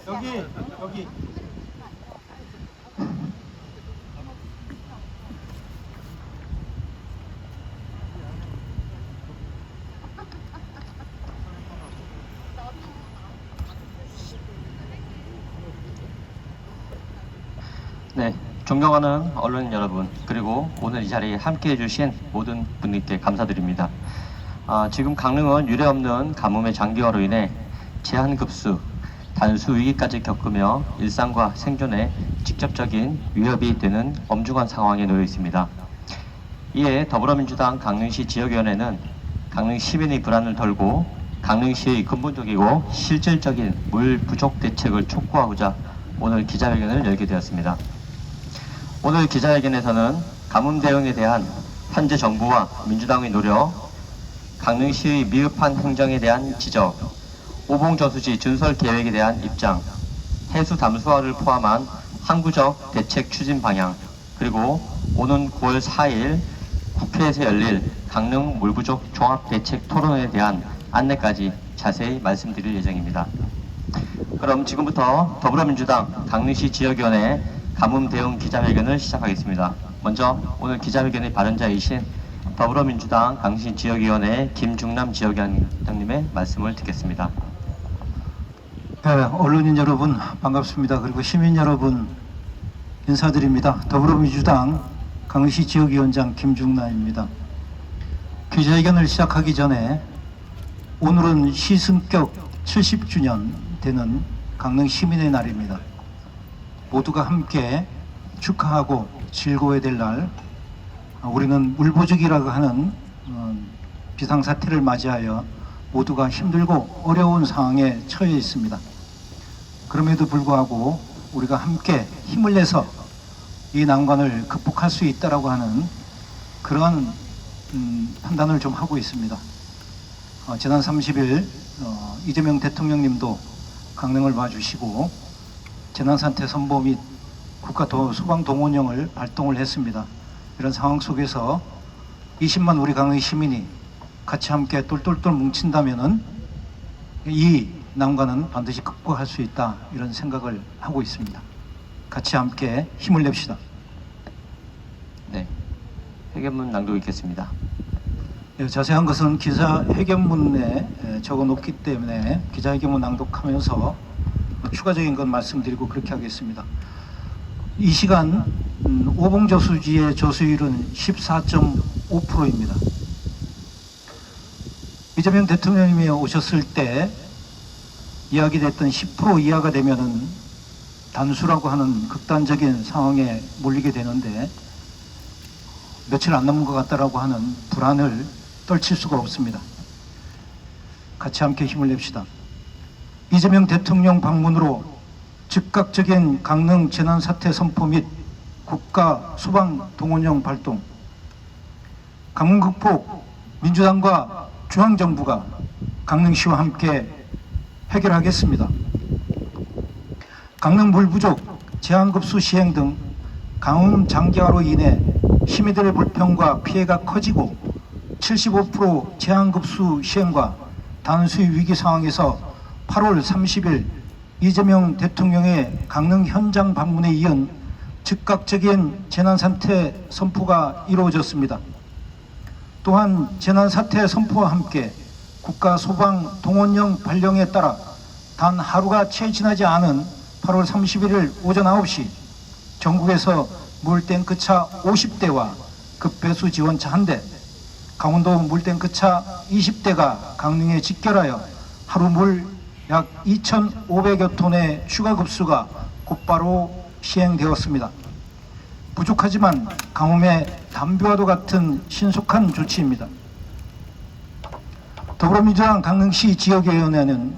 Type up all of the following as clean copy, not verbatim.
여기. 네, 존경하는 언론인 여러분, 그리고 오늘 이 자리에 함께 해주신 모든 분들께 감사드립니다. 지금 강릉은 유례없는 가뭄의 장기화로 인해 제한급수, 단수 위기까지 겪으며 일상과 생존에 직접적인 위협이 되는 엄중한 상황에 놓여 있습니다. 이에 더불어민주당 강릉시 지역위원회는 강릉 시민의 불안을 덜고 강릉시의 근본적이고 실질적인 물 부족 대책을 촉구하고자 오늘 기자회견을 열게 되었습니다. 오늘 기자회견에서는 가뭄 대응에 대한 현재 정부와 민주당의 노력, 강릉시의 미흡한 행정에 대한 지적, 오봉저수지 준설 계획에 대한 입장, 해수 담수화를 포함한 항구적 대책 추진 방향, 그리고 오는 9월 4일 국회에서 열릴 강릉 물부족 종합대책 토론에 대한 안내까지 자세히 말씀드릴 예정입니다. 그럼 지금부터 더불어민주당 강릉시 지역위원회 가뭄 대응 기자회견을 시작하겠습니다. 먼저 오늘 기자회견의 발언자이신 더불어민주당 강릉시 지역위원회 김중남 지역위원장님의 말씀을 듣겠습니다. 네, 언론인 여러분 반갑습니다. 그리고 시민 여러분 인사드립니다. 더불어민주당 강릉시 지역위원장 김중남입니다. 기자회견을 시작하기 전에 오늘은 시승격 70주년 되는 강릉 시민의 날입니다. 모두가 함께 축하하고 즐거워야 될 날, 우리는 물부족이라고 하는 비상사태를 맞이하여 모두가 힘들고 어려운 상황에 처해 있습니다. 그럼에도 불구하고 우리가 함께 힘을 내서 이 난관을 극복할 수 있다라고 하는 그러한 판단을 좀 하고 있습니다. 지난 30일 이재명 대통령님도 강릉을 와주시고 재난사태 선보 및 국가 소방동원령을 발동을 했습니다. 이런 상황 속에서 20만 우리 강릉 시민이 같이 함께 똘똘똘 뭉친다면은 이 난관은 반드시 극복할 수 있다, 이런 생각을 하고 있습니다. 같이 함께 힘을 냅시다. 네, 회견문 낭독하겠습니다. 자세한 것은 기자회견문에 적어놓기 때문에 기자회견문 낭독하면서 추가적인 건 말씀드리고 그렇게 하겠습니다. 이 시간 오봉저수지의 저수율은 14.5%입니다. 이재명 대통령님이 오셨을 때 이야기됐던 10% 이하가 되면은 단수라고 하는 극단적인 상황에 몰리게 되는데 며칠 안 남은 것 같다라고 하는 불안을 떨칠 수가 없습니다. 같이 함께 힘을 냅시다. 이재명 대통령 방문으로 즉각적인 강릉 재난사태 선포 및 국가 소방동원령 발동, 가뭄 극복 민주당과 중앙정부가 강릉시와 함께 해결하겠습니다. 강릉 물 부족, 제한급수 시행 등 가뭄 장기화로 인해 시민들의 불평과 피해가 커지고 75% 제한급수 시행과 단수의 위기 상황에서 8월 30일 이재명 대통령의 강릉 현장 방문에 이은 즉각적인 재난사태 선포가 이루어졌습니다. 또한 재난사태 선포와 함께 국가 소방동원령 발령에 따라 단 하루가 채 지나지 않은 8월 31일 오전 9시 전국에서 물탱크차 50대와 급배수 지원차 1대, 강원도 물탱크차 20대가 강릉에 직결하여 하루 물 약 2,500여 톤의 추가 급수가 곧바로 시행되었습니다. 부족하지만 가뭄의 담벼와도 같은 신속한 조치입니다. 더불어민주당 강릉시 지역위원회는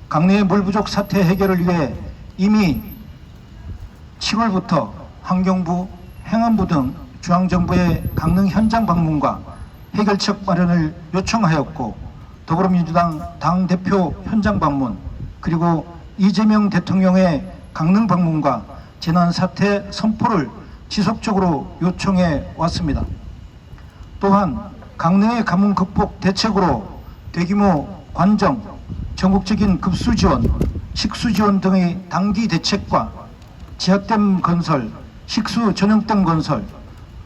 강릉의 물 부족 사태 해결을 위해 이미 7월부터 환경부, 행안부 등 중앙정부의 강릉 현장 방문과 해결책 마련을 요청하였고, 더불어민주당 당대표 현장 방문, 그리고 이재명 대통령의 강릉 방문과 재난사태 선포를 지속적으로 요청해 왔습니다. 또한 강릉의 가뭄 극복 대책으로 대규모 관정, 전국적인 급수 지원, 식수 지원 등의 단기 대책과 지하댐 건설, 식수 전용댐 건설,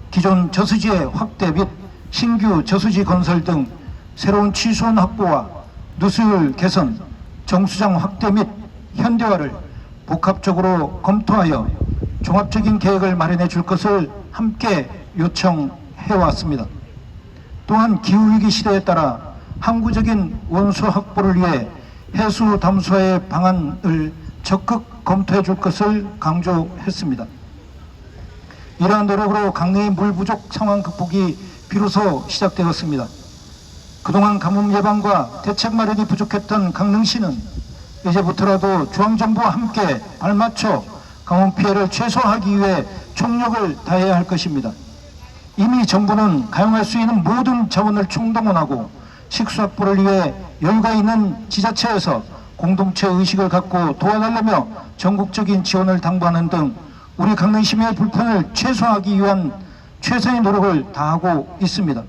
기존 저수지의 확대 및 신규 저수지 건설 등 새로운 취수원 확보와 누수율 개선, 정수장 확대 및 현대화를 복합적으로 검토하여 종합적인 계획을 마련해 줄 것을 함께 요청해 왔습니다. 또한 기후위기 시대에 따라 항구적인 원수 확보를 위해 해수 담수화의 방안을 적극 검토해 줄 것을 강조했습니다. 이러한 노력으로 강릉의 물 부족 상황 극복이 비로소 시작되었습니다. 그동안 가뭄 예방과 대책 마련이 부족했던 강릉시는 이제부터라도 중앙정부와 함께 발맞춰 가뭄 피해를 최소화하기 위해 총력을 다해야 할 것입니다. 이미 정부는 가용할 수 있는 모든 자원을 총동원하고 식수 확보를 위해 여유가 있는 지자체에서 공동체 의식을 갖고 도와달라며 전국적인 지원을 당부하는 등 우리 강릉 시민의 불편을 최소화하기 위한 최선의 노력을 다하고 있습니다.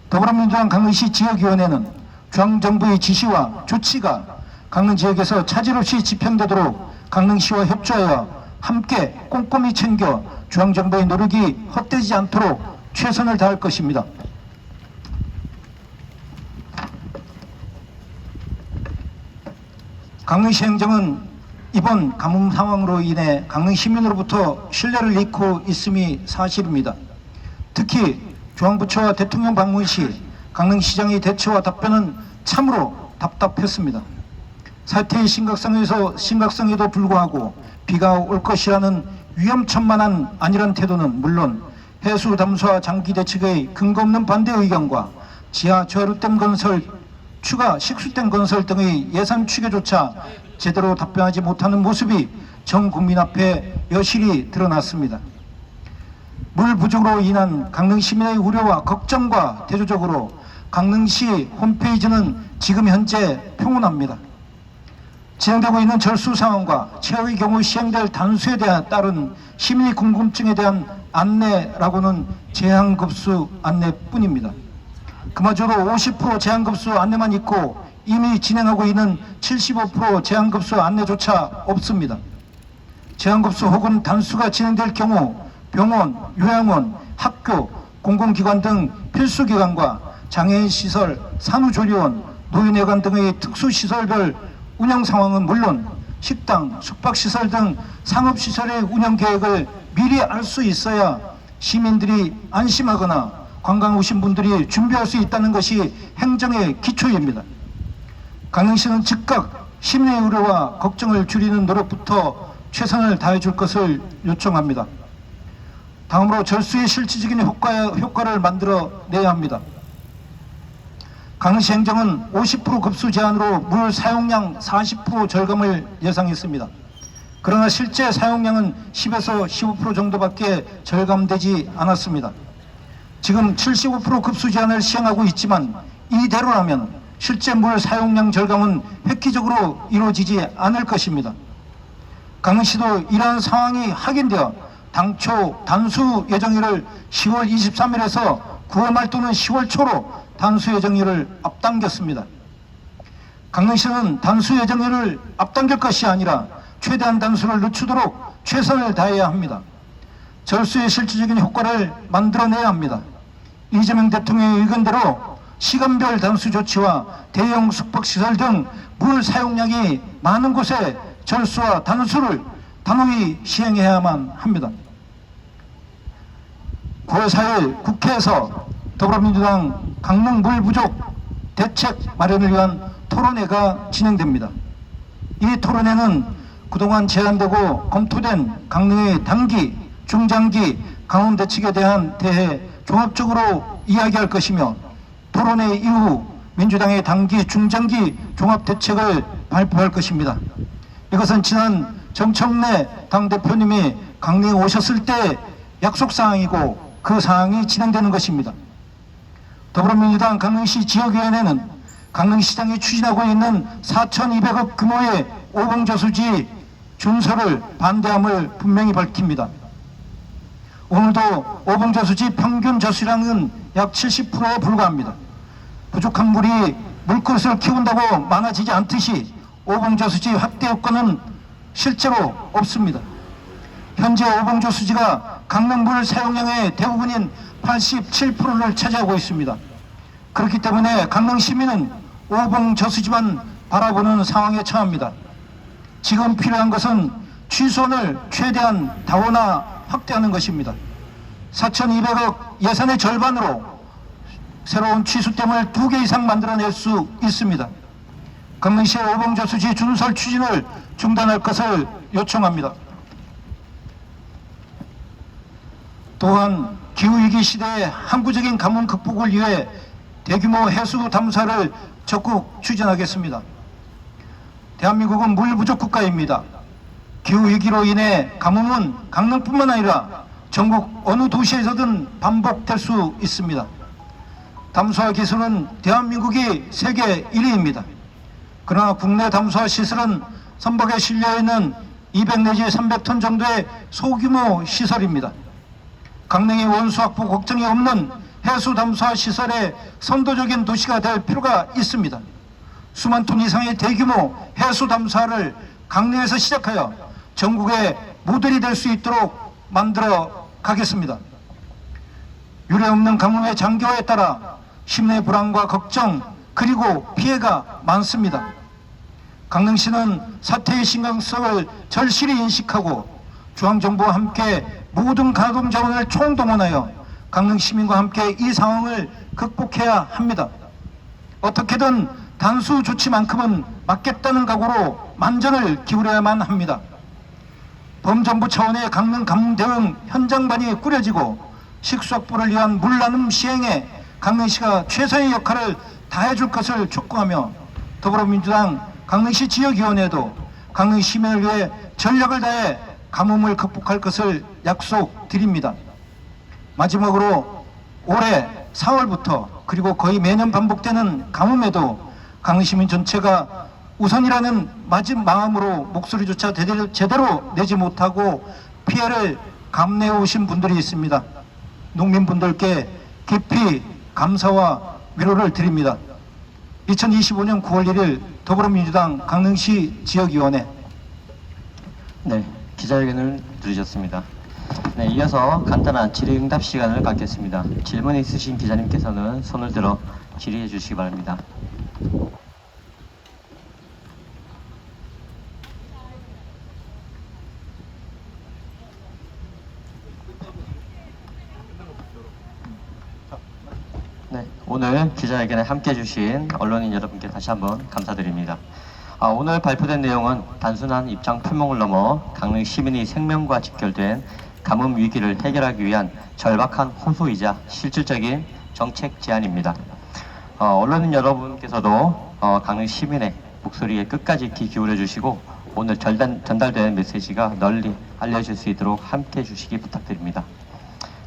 더불어민주당 강릉시 지역위원회는 중앙정부의 지시와 조치가 강릉 지역에서 차질 없이 집행되도록 강릉시와 협조하여 함께 꼼꼼히 챙겨 중앙정부의 노력이 헛되지 않도록 최선을 다할 것입니다. 강릉시 행정은 이번 가뭄 상황으로 인해 강릉 시민으로부터 신뢰를 잃고 있음이 사실입니다. 특히 중앙부처와 대통령 방문 시 강릉시장의 대처와 답변은 참으로 답답했습니다. 사태의 심각성에도 불구하고 비가 올 것이라는 위험천만한 안일한 태도는 물론 해수 담수화 장기 대책의 근거 없는 반대 의견과 지하 저하루댐 건설, 추가 식수댐 건설 등의 예산 추계조차 제대로 답변하지 못하는 모습이 전 국민 앞에 여실히 드러났습니다. 물 부족으로 인한 강릉 시민의 우려와 걱정과 대조적으로 강릉시 홈페이지는 지금 현재 평온합니다. 진행되고 있는 절수 상황과 최악의 경우 시행될 단수에 따른 시민의 궁금증에 대한 안내라고는 제한급수 안내뿐입니다. 그마저도 50% 제한급수 안내만 있고 이미 진행하고 있는 75% 제한급수 안내조차 없습니다. 제한급수 혹은 단수가 진행될 경우 병원, 요양원, 학교, 공공기관 등 필수기관과 장애인시설, 산후조리원, 노인회관 등의 특수시설별 운영 상황은 물론 식당, 숙박시설 등 상업시설의 운영 계획을 미리 알 수 있어야 시민들이 안심하거나 관광 오신 분들이 준비할 수 있다는 것이 행정의 기초입니다. 강릉시는 즉각 시민의 우려와 걱정을 줄이는 노력부터 최선을 다해 줄 것을 요청합니다. 다음으로 절수의 실질적인 효과를 만들어내야 합니다. 강릉시 행정은 50% 급수 제한으로 물 사용량 40% 절감을 예상했습니다. 그러나 실제 사용량은 10에서 15% 정도밖에 절감되지 않았습니다. 지금 75% 급수 제한을 시행하고 있지만 이대로라면 실제 물 사용량 절감은 획기적으로 이루어지지 않을 것입니다. 강릉시도 이러한 상황이 확인되어 당초 단수 예정일을 10월 23일에서 9월 말 또는 10월 초로 단수 예정일을 앞당겼습니다. 강릉시는 단수 예정일을 앞당길 것이 아니라 최대한 단수를 늦추도록 최선을 다해야 합니다. 절수의 실질적인 효과를 만들어내야 합니다. 이재명 대통령의 의견대로 시간별 단수 조치와 대형 숙박시설 등 물 사용량이 많은 곳에 절수와 단수를 단호히 시행해야만 합니다. 9월 4일 국회에서 더불어민주당 강릉 물 부족 대책 마련을 위한 토론회가 진행됩니다. 이 토론회는 그동안 제안되고 검토된 강릉의 단기, 중장기 가뭄 대책에 대해 종합적으로 이야기할 것이며 토론회 이후 민주당의 단기, 중장기 종합대책을 발표할 것입니다. 이것은 지난 정청래 당대표님이 강릉에 오셨을 때 약속사항이고 그 사항이 진행되는 것입니다. 더불어민주당 강릉시 지역위원회는 강릉시장이 추진하고 있는 4,200억 규모의 오봉저수지 준설을 반대함을 분명히 밝힙니다. 오늘도 오봉저수지 평균 저수량은 약 70%에 불과합니다. 부족한 물이 물그릇을 키운다고 많아지지 않듯이 오봉저수지 확대 여건은 실제로 없습니다. 현재 오봉저수지가 강릉 물 사용량의 대부분인 87%를 차지하고 있습니다. 그렇기 때문에 강릉 시민은 오봉저수지만 바라보는 상황에 처합니다. 지금 필요한 것은 취수원을 최대한 다원화 확대하는 것입니다. 4,200억 예산의 절반으로 새로운 취수댐을 2개 이상 만들어낼 수 있습니다. 강릉시의 오봉저수지 준설 추진을 중단할 것을 요청합니다. 또한 기후위기 시대의 항구적인 가뭄 극복을 위해 대규모 해수 담사를 적극 추진하겠습니다. 대한민국은 물 부족 국가입니다. 기후위기로 인해 가뭄은 강릉뿐만 아니라 전국 어느 도시에서든 반복될 수 있습니다. 담수화 기술은 대한민국이 세계 1위입니다. 그러나 국내 담수화 시설은 선박에 실려있는 200 내지 300톤 정도의 소규모 시설입니다. 강릉이 원수 확보 걱정이 없는 해수 담수화 시설의 선도적인 도시가 될 필요가 있습니다. 수만 톤 이상의 대규모 해수 담수화를 강릉에서 시작하여 전국의 모델이 될 수 있도록 만들어 가겠습니다. 유례없는 가뭄의 장기화에 따라 시민의 불안과 걱정 그리고 피해가 많습니다. 강릉시는 사태의 심각성을 절실히 인식하고 중앙정부와 함께 모든 가동 자원을 총동원하여 강릉 시민과 함께 이 상황을 극복해야 합니다. 어떻게든 단수 조치만큼은 막겠다는 각오로 만전을 기울여야만 합니다. 범정부 차원의 강릉 가뭄 대응 현장반이 꾸려지고 식수 확보를 위한 물나눔 시행에 강릉시가 최선의 역할을 다해줄 것을 촉구하며 더불어민주당 강릉시 지역위원회도 강릉 시민을 위해 전력을 다해 가뭄을 극복할 것을 약속드립니다. 마지막으로 올해 4월부터 그리고 거의 매년 반복되는 가뭄에도 강릉 시민 전체가 우선이라는 마지막 마음으로 목소리조차 제대로 내지 못하고 피해를 감내해 오신 분들이 있습니다. 농민분들께 깊이 감사와 위로를 드립니다. 2025년 9월 1일 더불어민주당 강릉시 지역위원회. 네, 기자회견을 들으셨습니다. 네, 이어서 간단한 질의응답 시간을 갖겠습니다. 질문 있으신 기자님께서는 손을 들어 질의해 주시기 바랍니다. 네, 오늘 기자회견에 함께해 주신 언론인 여러분께 다시 한번 감사드립니다. 오늘 발표된 내용은 단순한 입장 표명을 넘어 강릉 시민의 생명과 직결된 가뭄 위기를 해결하기 위한 절박한 호소이자 실질적인 정책 제안입니다. 언론인 여러분께서도 강릉 시민의 목소리에 끝까지 귀 기울여 주시고 오늘 전달된 메시지가 널리 알려질 수 있도록 함께해 주시기 부탁드립니다.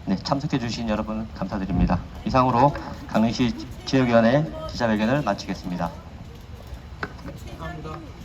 네, 참석해 주신 여러분 감사드립니다. 이상으로 강릉시 지역위원회 기자회견을 마치겠습니다. 감사합니다.